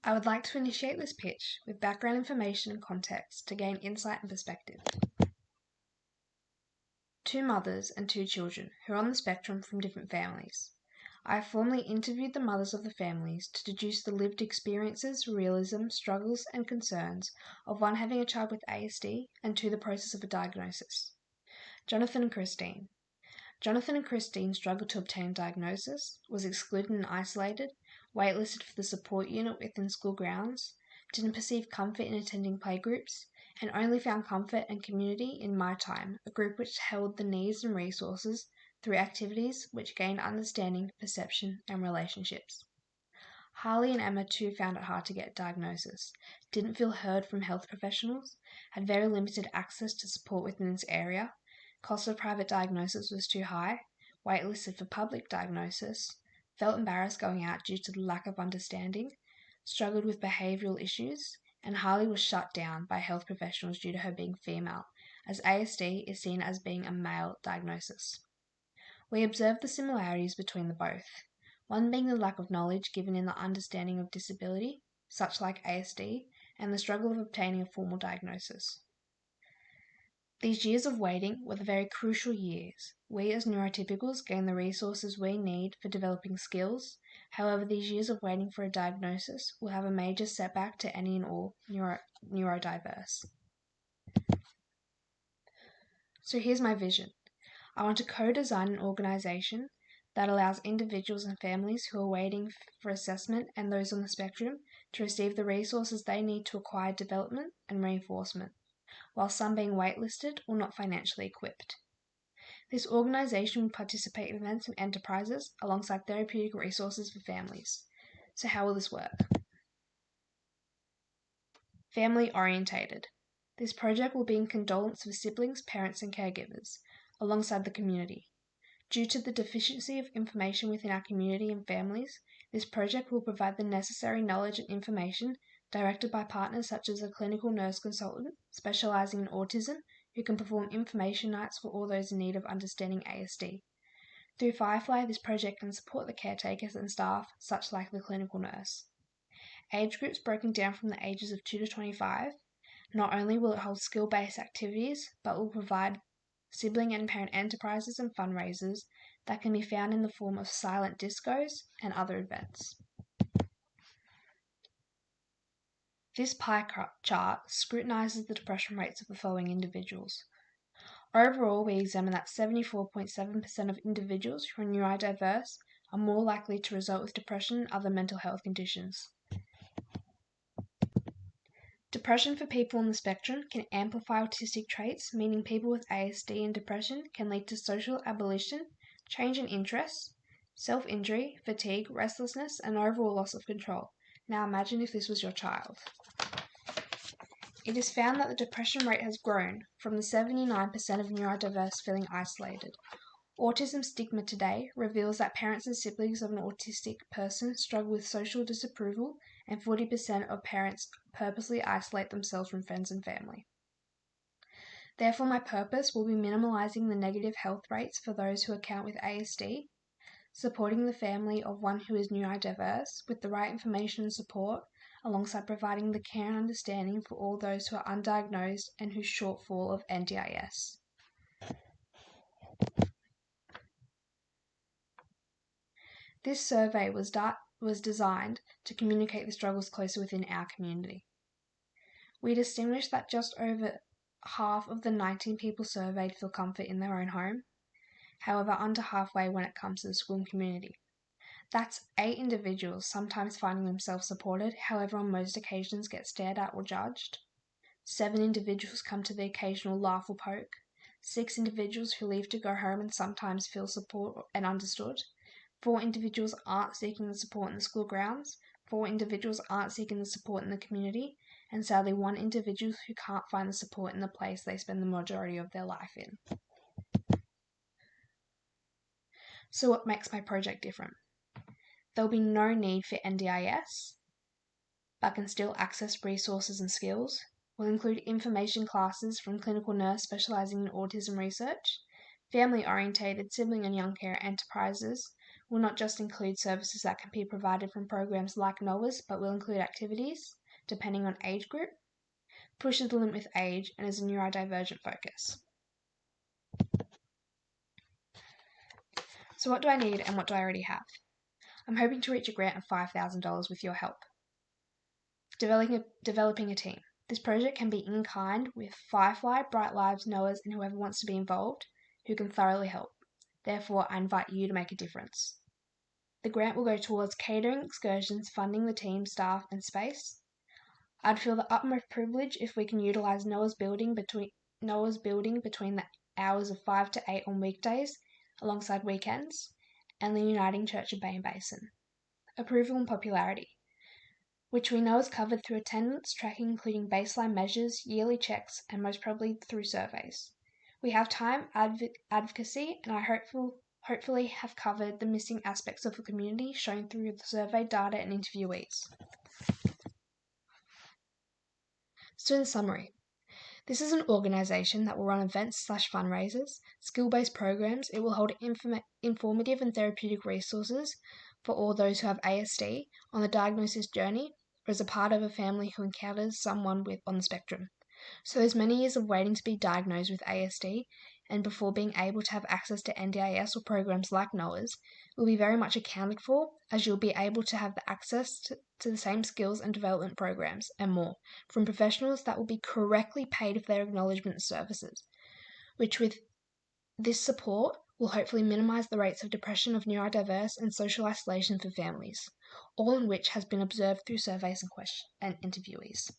I would like to initiate this pitch with background information and context to gain insight and perspective. 2 mothers and 2 children who are on the spectrum from different families. I have formally interviewed the mothers of the families to deduce the lived experiences, realism, struggles and concerns of one having a child with ASD and 2 the process of a diagnosis. Jonathan and Christine. Jonathan and Christine struggled to obtain a diagnosis, was excluded and isolated, waitlisted for the support unit within school grounds, didn't perceive comfort in attending playgroups, and only found comfort and community in My Time, a group which held the needs and resources through activities which gained understanding, perception, and relationships. Harley and Emma too found it hard to get a diagnosis, didn't feel heard from health professionals, had very limited access to support within this area, cost of private diagnosis was too high, waitlisted for public diagnosis, felt embarrassed going out due to the lack of understanding, struggled with behavioural issues, and Harley was shut down by health professionals due to her being female, as ASD is seen as being a male diagnosis. We observed the similarities between the both, one being the lack of knowledge given in the understanding of disability, such like ASD, and the struggle of obtaining a formal diagnosis. These years of waiting were the very crucial years. We as neurotypicals gain the resources we need for developing skills. However, these years of waiting for a diagnosis will have a major setback to any and all neurodiverse. So here's my vision. I want to co-design an organisation that allows individuals and families who are waiting for assessment and those on the spectrum to receive the resources they need to acquire development and reinforcement, while some being waitlisted or not financially equipped. This organisation will participate in events and enterprises alongside therapeutic resources for families. So how will this work? Family orientated. This project will be in condolence for siblings, parents and caregivers, alongside the community. Due to the deficiency of information within our community and families, this project will provide the necessary knowledge and information directed by partners such as a clinical nurse consultant specialising in autism who can perform information nights for all those in need of understanding ASD. Through Firefly, this project can support the caretakers and staff, such like the clinical nurse. Age groups broken down from the ages of 2 to 25. Not only will it hold skill-based activities, but will provide sibling and parent enterprises and fundraisers that can be found in the form of silent discos and other events. This pie chart scrutinises the depression rates of the following individuals. Overall, we examine that 74.7% of individuals who are neurodiverse are more likely to result with depression and other mental health conditions. Depression for people on the spectrum can amplify autistic traits, meaning people with ASD and depression can lead to social abolition, change in interests, self-injury, fatigue, restlessness, and overall loss of control. Now imagine if this was your child. It is found that the depression rate has grown from the 79% of neurodiverse feeling isolated. Autism stigma today reveals that parents and siblings of an autistic person struggle with social disapproval, and 40% of parents purposely isolate themselves from friends and family. Therefore, my purpose will be minimalising the negative health rates for those who account with ASD, supporting the family of one who is neurodiverse with the right information and support, alongside providing the care and understanding for all those who are undiagnosed and whose shortfall of NDIS. This survey was designed to communicate the struggles closer within our community. We distinguished that just over half of the 19 people surveyed feel comfort in their own home, however under halfway when it comes to the school and community. That's 8 individuals sometimes finding themselves supported, however on most occasions get stared at or judged. 7 individuals come to the occasional laugh or poke. 6 individuals who leave to go home and sometimes feel support and understood. 4 individuals aren't seeking the support in the school grounds. 4 individuals aren't seeking the support in the community. And sadly, 1 individual who can't find the support in the place they spend the majority of their life in. So what makes my project different? There'll be no need for NDIS, but can still access resources and skills. We'll include information classes from clinical nurse specialising in autism research. Family-orientated sibling and young care enterprises will not just include services that can be provided from programs like NOAA's, but will include activities, depending on age group, pushes the limit with age, and is a neurodivergent focus. So what do I need and what do I already have? I'm hoping to reach a grant of $5,000 with your help. Developing a team. This project can be in kind with Firefly, Bright Lives, NOAA's, and whoever wants to be involved, who can thoroughly help. Therefore, I invite you to make a difference. The grant will go towards catering, excursions, funding the team, staff, and space. I'd feel the utmost privilege if we can utilise NOAA's building between the hours of 5 to 8 on weekdays, alongside weekends, and the Uniting Church of Bay and Basin. Approval and popularity, which we know is covered through attendance tracking, including baseline measures, yearly checks, and most probably through surveys. We have time, advocacy, and I hopefully have covered the missing aspects of the community shown through the survey data and interviewees. So in summary, this is an organisation that will run events/fundraisers, skill-based programs. It will hold informative and therapeutic resources for all those who have ASD on the diagnosis journey, or as a part of a family who encounters someone on the spectrum. So there's many years of waiting to be diagnosed with ASD, and before being able to have access to NDIS or programs like NOAA's will be very much accounted for, as you'll be able to have the access to the same skills and development programs and more from professionals that will be correctly paid for their acknowledgement services, which with this support will hopefully minimise the rates of depression of neurodiverse and social isolation for families, all in which has been observed through surveys and interviewees.